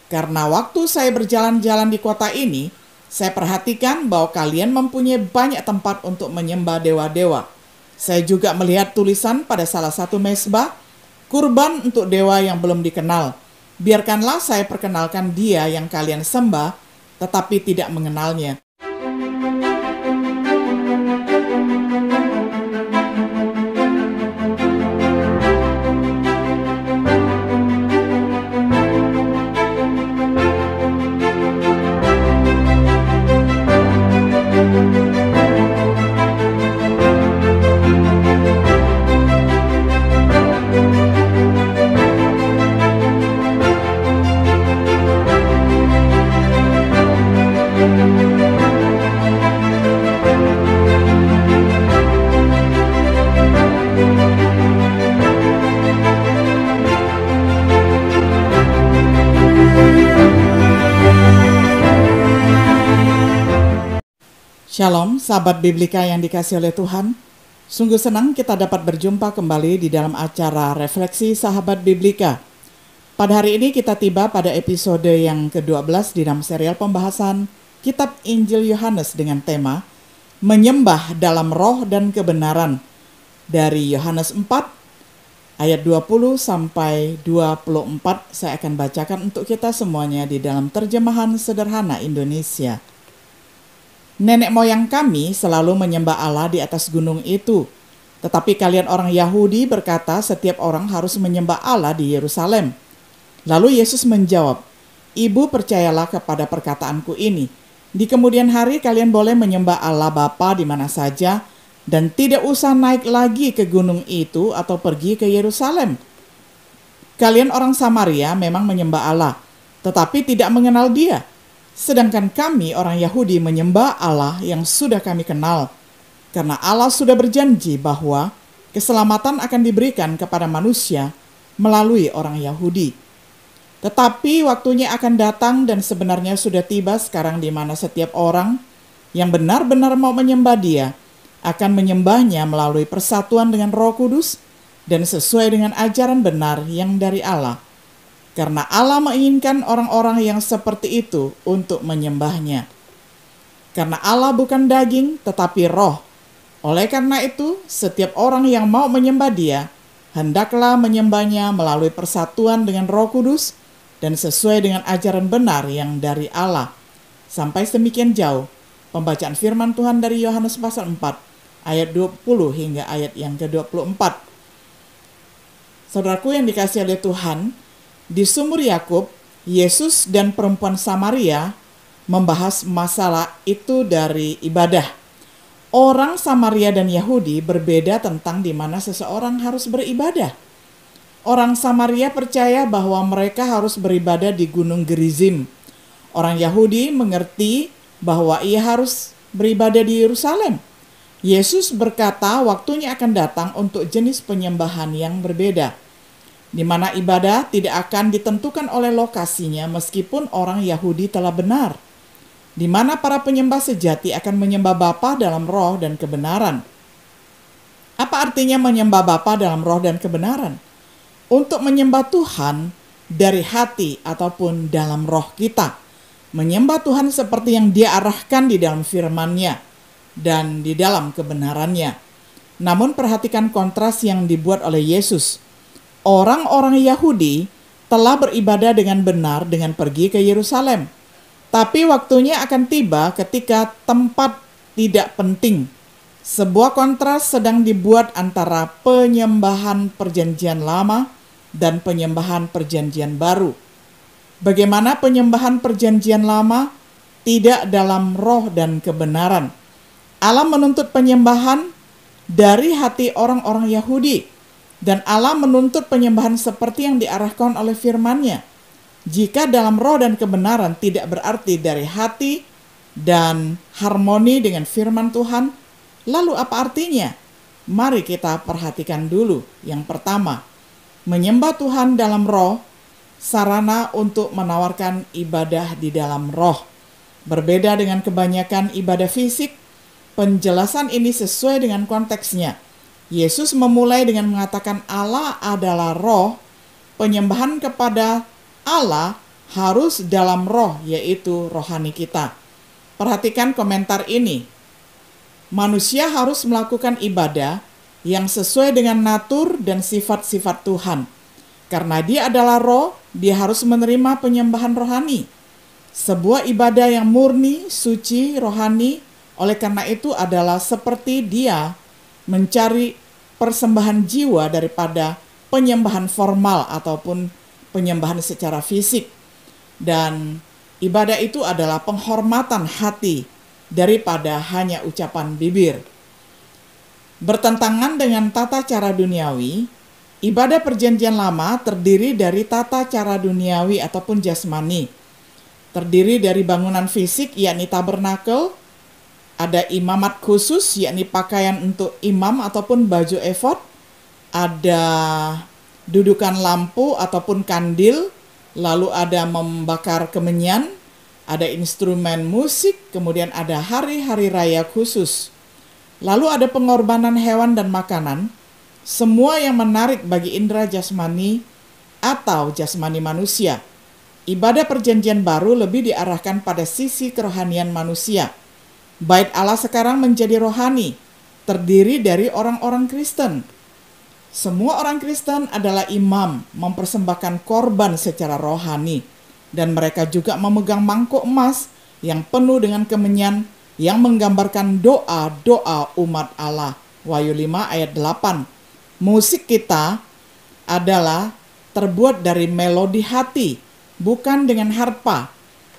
Karena waktu saya berjalan-jalan di kota ini, saya perhatikan bahwa kalian mempunyai banyak tempat untuk menyembah dewa-dewa. Saya juga melihat tulisan pada salah satu mezbah, kurban untuk dewa yang belum dikenal. Biarkanlah saya perkenalkan dia yang kalian sembah, tetapi tidak mengenalnya. Shalom, sahabat Biblika yang dikasihi oleh Tuhan. Sungguh senang kita dapat berjumpa kembali di dalam acara Refleksi Sahabat Biblika. Pada hari ini kita tiba pada episode yang ke-12 di dalam serial pembahasan Kitab Injil Yohanes dengan tema Menyembah dalam Roh dan Kebenaran. Dari Yohanes 4 ayat 20 sampai 24 saya akan bacakan untuk kita semuanya di dalam terjemahan sederhana Indonesia. Nenek moyang kami selalu menyembah Allah di atas gunung itu. Tetapi kalian orang Yahudi berkata setiap orang harus menyembah Allah di Yerusalem. Lalu Yesus menjawab, Ibu percayalah kepada perkataanku ini. Di kemudian hari kalian boleh menyembah Allah Bapa di mana saja dan tidak usah naik lagi ke gunung itu atau pergi ke Yerusalem. Kalian orang Samaria memang menyembah Allah, tetapi tidak mengenal Dia. Sedangkan kami orang Yahudi menyembah Allah yang sudah kami kenal. Karena Allah sudah berjanji bahwa keselamatan akan diberikan kepada manusia melalui orang Yahudi. Tetapi waktunya akan datang dan sebenarnya sudah tiba sekarang di mana setiap orang yang benar-benar mau menyembah Dia akan menyembahnya melalui persatuan dengan Roh Kudus dan sesuai dengan ajaran benar yang dari Allah. Karena Allah menginginkan orang-orang yang seperti itu untuk menyembahnya. Karena Allah bukan daging tetapi roh. Oleh karena itu, setiap orang yang mau menyembah Dia, hendaklah menyembahnya melalui persatuan dengan Roh Kudus dan sesuai dengan ajaran benar yang dari Allah. Sampai semikian jauh pembacaan firman Tuhan dari Yohanes pasal 4 ayat 20 hingga ayat yang ke-24. Saudaraku yang dikasihi oleh Tuhan, di sumur Yakub, Yesus dan perempuan Samaria membahas masalah itu dari ibadah. Orang Samaria dan Yahudi berbeda tentang di mana seseorang harus beribadah. Orang Samaria percaya bahwa mereka harus beribadah di Gunung Gerizim. Orang Yahudi mengerti bahwa ia harus beribadah di Yerusalem. Yesus berkata waktunya akan datang untuk jenis penyembahan yang berbeda, di mana ibadah tidak akan ditentukan oleh lokasinya meskipun orang Yahudi telah benar, di mana para penyembah sejati akan menyembah Bapa dalam roh dan kebenaran. Apa artinya menyembah Bapa dalam roh dan kebenaran? Untuk menyembah Tuhan dari hati ataupun dalam roh kita. Menyembah Tuhan seperti yang Dia arahkan di dalam firman-Nya dan di dalam kebenarannya. Namun perhatikan kontras yang dibuat oleh Yesus. Orang-orang Yahudi telah beribadah dengan benar dengan pergi ke Yerusalem. Tapi waktunya akan tiba ketika tempat tidak penting. Sebuah kontras sedang dibuat antara penyembahan perjanjian lama dan penyembahan perjanjian baru. Bagaimana penyembahan perjanjian lama tidak dalam roh dan kebenaran. Allah menuntut penyembahan dari hati orang-orang Yahudi. Dan Allah menuntut penyembahan seperti yang diarahkan oleh firman-Nya. Jika dalam roh dan kebenaran tidak berarti dari hati dan harmoni dengan firman Tuhan, lalu apa artinya? Mari kita perhatikan dulu. Yang pertama, menyembah Tuhan dalam roh, sarana untuk menawarkan ibadah di dalam roh. Berbeda dengan kebanyakan ibadah fisik, penjelasan ini sesuai dengan konteksnya. Yesus memulai dengan mengatakan Allah adalah roh. Penyembahan kepada Allah harus dalam roh, yaitu rohani kita. Perhatikan komentar ini. Manusia harus melakukan ibadah yang sesuai dengan natur dan sifat-sifat Tuhan. Karena dia adalah roh, dia harus menerima penyembahan rohani. Sebuah ibadah yang murni, suci, rohani, oleh karena itu adalah seperti dia mencari persembahan jiwa daripada penyembahan formal ataupun penyembahan secara fisik. Dan ibadah itu adalah penghormatan hati daripada hanya ucapan bibir. Bertentangan dengan tata cara duniawi, ibadah perjanjian lama terdiri dari tata cara duniawi ataupun jasmani. Terdiri dari bangunan fisik yakni tabernakel, ada imamat khusus yakni pakaian untuk imam ataupun baju efod, ada dudukan lampu ataupun kandil, lalu ada membakar kemenyan, ada instrumen musik, kemudian ada hari-hari raya khusus. Lalu ada pengorbanan hewan dan makanan, semua yang menarik bagi indera jasmani atau jasmani manusia. Ibadah perjanjian baru lebih diarahkan pada sisi kerohanian manusia. Bait Allah sekarang menjadi rohani, terdiri dari orang-orang Kristen. Semua orang Kristen adalah imam, mempersembahkan korban secara rohani, dan mereka juga memegang mangkuk emas yang penuh dengan kemenyan yang menggambarkan doa-doa umat Allah. Wahyu 5 ayat 8. Musik kita adalah terbuat dari melodi hati, bukan dengan harpa.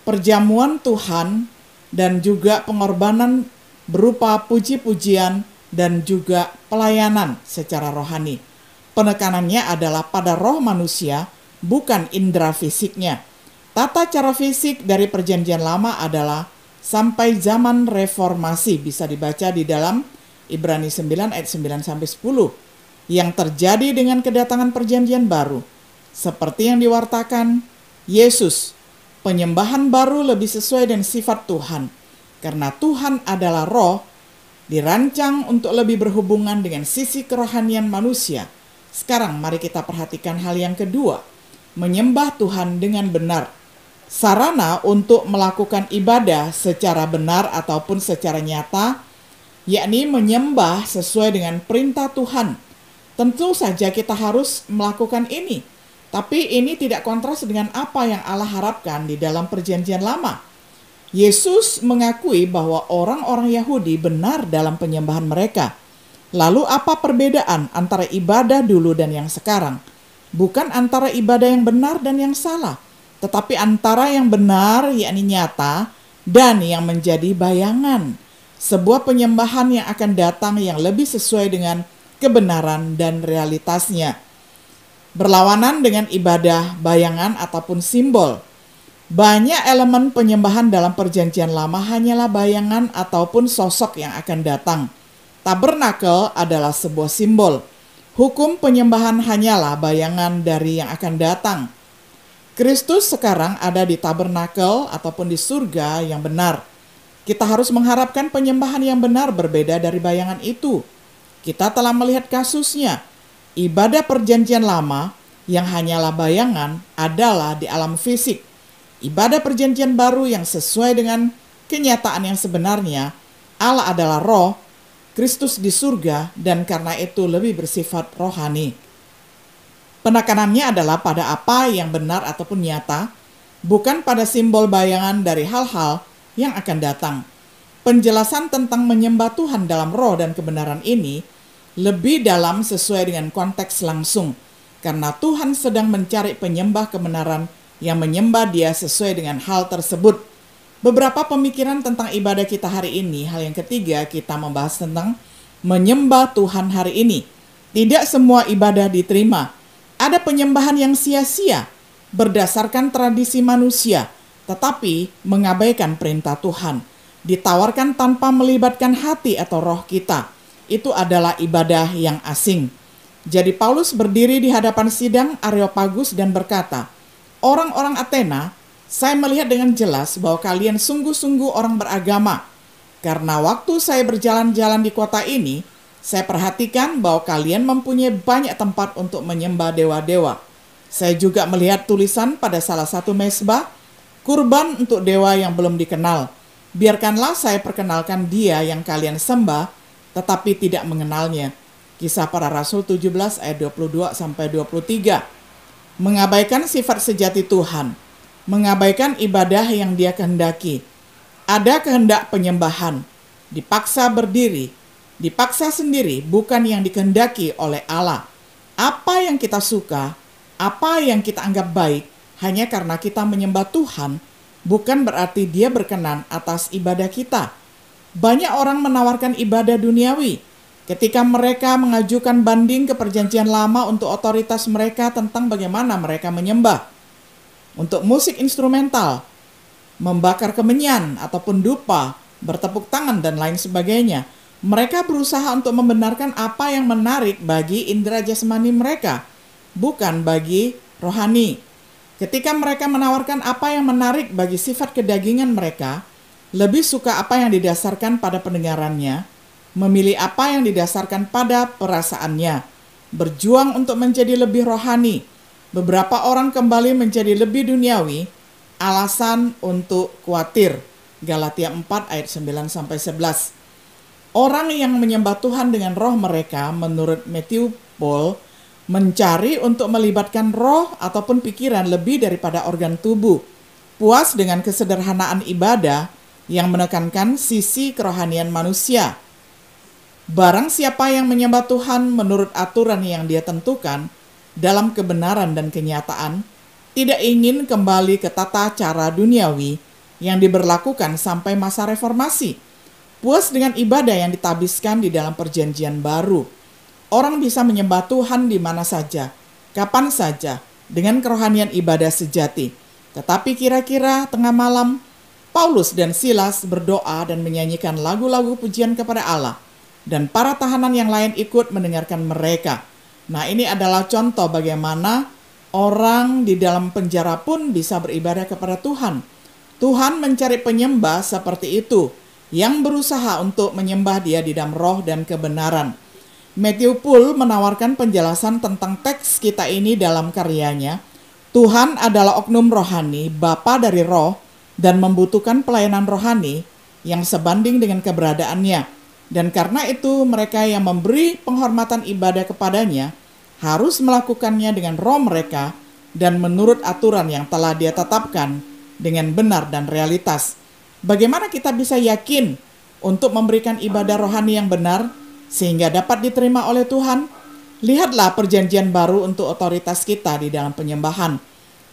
Perjamuan Tuhan dan juga pengorbanan berupa puji-pujian dan juga pelayanan secara rohani. Penekanannya adalah pada roh manusia, bukan indera fisiknya. Tata cara fisik dari perjanjian lama adalah sampai zaman reformasi, bisa dibaca di dalam Ibrani 9 ayat 9-10, yang terjadi dengan kedatangan perjanjian baru. Seperti yang diwartakan Yesus, penyembahan baru lebih sesuai dengan sifat Tuhan. Karena Tuhan adalah roh, dirancang untuk lebih berhubungan dengan sisi kerohanian manusia. Sekarang mari kita perhatikan hal yang kedua, menyembah Tuhan dengan benar. Sarana untuk melakukan ibadah secara benar ataupun secara nyata, yakni menyembah sesuai dengan perintah Tuhan. Tentu saja kita harus melakukan ini, tapi ini tidak kontras dengan apa yang Allah harapkan di dalam perjanjian lama. Yesus mengakui bahwa orang-orang Yahudi benar dalam penyembahan mereka. Lalu apa perbedaan antara ibadah dulu dan yang sekarang? Bukan antara ibadah yang benar dan yang salah, tetapi antara yang benar yakni nyata dan yang menjadi bayangan. Sebuah penyembahan yang akan datang yang lebih sesuai dengan kebenaran dan realitasnya. Berlawanan dengan ibadah bayangan ataupun simbol. Banyak elemen penyembahan dalam perjanjian lama hanyalah bayangan ataupun sosok yang akan datang. Tabernakel adalah sebuah simbol. Hukum penyembahan hanyalah bayangan dari yang akan datang. Kristus sekarang ada di tabernakel ataupun di surga yang benar. Kita harus mengharapkan penyembahan yang benar berbeda dari bayangan itu. Kita telah melihat kasusnya. Ibadah perjanjian lama yang hanyalah bayangan adalah di alam fisik. Ibadah perjanjian baru yang sesuai dengan kenyataan yang sebenarnya, Allah adalah roh, Kristus di surga, dan karena itu lebih bersifat rohani. Penekanannya adalah pada apa yang benar ataupun nyata, bukan pada simbol bayangan dari hal-hal yang akan datang. Penjelasan tentang menyembah Tuhan dalam roh dan kebenaran ini lebih dalam sesuai dengan konteks langsung, karena Tuhan sedang mencari penyembah kebenaran yang menyembah Dia sesuai dengan hal tersebut. Beberapa pemikiran tentang ibadah kita hari ini. Hal yang ketiga, kita membahas tentang menyembah Tuhan hari ini. Tidak semua ibadah diterima. Ada penyembahan yang sia-sia berdasarkan tradisi manusia, tetapi mengabaikan perintah Tuhan. Ditawarkan tanpa melibatkan hati atau roh kita. Itu adalah ibadah yang asing. Jadi Paulus berdiri di hadapan sidang Areopagus dan berkata, "Orang-orang Athena, saya melihat dengan jelas bahwa kalian sungguh-sungguh orang beragama. Karena waktu saya berjalan-jalan di kota ini, saya perhatikan bahwa kalian mempunyai banyak tempat untuk menyembah dewa-dewa. Saya juga melihat tulisan pada salah satu mezbah, kurban untuk dewa yang belum dikenal. Biarkanlah saya perkenalkan dia yang kalian sembah, tetapi tidak mengenalnya. Kisah Para Rasul 17 ayat 22-23. Mengabaikan sifat sejati Tuhan, mengabaikan ibadah yang dia kehendaki. Ada kehendak penyembahan, dipaksa berdiri, dipaksa sendiri, bukan yang dikehendaki oleh Allah. Apa yang kita suka, apa yang kita anggap baik, hanya karena kita menyembah Tuhan, bukan berarti dia berkenan atas ibadah kita. Banyak orang menawarkan ibadah duniawi ketika mereka mengajukan banding ke perjanjian lama untuk otoritas mereka tentang bagaimana mereka menyembah. Untuk musik instrumental, membakar kemenyan ataupun dupa, bertepuk tangan dan lain sebagainya, mereka berusaha untuk membenarkan apa yang menarik bagi indera jasmani mereka, bukan bagi rohani. Ketika mereka menawarkan apa yang menarik bagi sifat kedagingan mereka, lebih suka apa yang didasarkan pada pendengarannya, memilih apa yang didasarkan pada perasaannya, berjuang untuk menjadi lebih rohani. Beberapa orang kembali menjadi lebih duniawi, alasan untuk khawatir. Galatia 4 ayat 9-11. Orang yang menyembah Tuhan dengan roh mereka, menurut Matthew Paul, mencari untuk melibatkan roh ataupun pikiran lebih daripada organ tubuh. Puas dengan kesederhanaan ibadah yang menekankan sisi kerohanian manusia. Barang siapa yang menyembah Tuhan menurut aturan yang dia tentukan dalam kebenaran dan kenyataan, tidak ingin kembali ke tata cara duniawi yang diberlakukan sampai masa reformasi. Puas dengan ibadah yang ditabiskan di dalam perjanjian baru. Orang bisa menyembah Tuhan di mana saja, kapan saja, dengan kerohanian ibadah sejati. Tetapi kira-kira tengah malam, Paulus dan Silas berdoa dan menyanyikan lagu-lagu pujian kepada Allah. Dan para tahanan yang lain ikut mendengarkan mereka. Nah, ini adalah contoh bagaimana orang di dalam penjara pun bisa beribadah kepada Tuhan. Tuhan mencari penyembah seperti itu, yang berusaha untuk menyembah dia di dalam roh dan kebenaran. Matthew Paul menawarkan penjelasan tentang teks kita ini dalam karyanya. Tuhan adalah oknum rohani, Bapa dari roh, dan membutuhkan pelayanan rohani yang sebanding dengan keberadaannya. Dan karena itu mereka yang memberi penghormatan ibadah kepadanya harus melakukannya dengan roh mereka dan menurut aturan yang telah dia tetapkan dengan benar dan realitas. Bagaimana kita bisa yakin untuk memberikan ibadah rohani yang benar sehingga dapat diterima oleh Tuhan? Lihatlah perjanjian baru untuk otoritas kita di dalam penyembahan.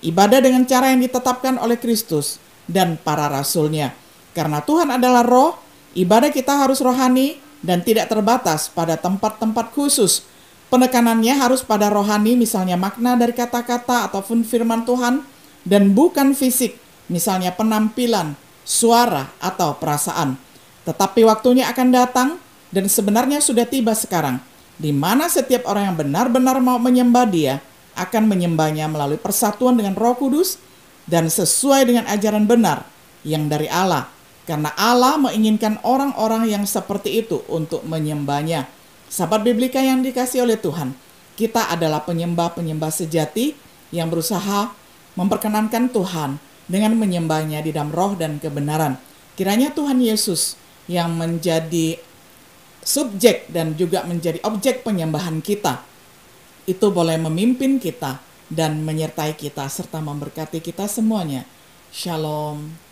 Ibadah dengan cara yang ditetapkan oleh Kristus dan para rasulnya. Karena Tuhan adalah roh, ibadah kita harus rohani dan tidak terbatas pada tempat-tempat khusus. Penekanannya harus pada rohani, misalnya makna dari kata-kata ataupun firman Tuhan, dan bukan fisik, misalnya penampilan, suara, atau perasaan. Tetapi waktunya akan datang, dan sebenarnya sudah tiba sekarang, di mana setiap orang yang benar-benar mau menyembah dia, akan menyembahnya melalui persatuan dengan Roh Kudus, dan sesuai dengan ajaran benar yang dari Allah. Karena Allah menginginkan orang-orang yang seperti itu untuk menyembahnya. Sahabat Biblika yang dikasihi oleh Tuhan, kita adalah penyembah-penyembah sejati yang berusaha memperkenankan Tuhan dengan menyembahnya di dalam roh dan kebenaran. Kiranya Tuhan Yesus yang menjadi subjek dan juga menjadi objek penyembahan kita, itu boleh memimpin kita dan menyertai kita serta memberkati kita semuanya. Shalom.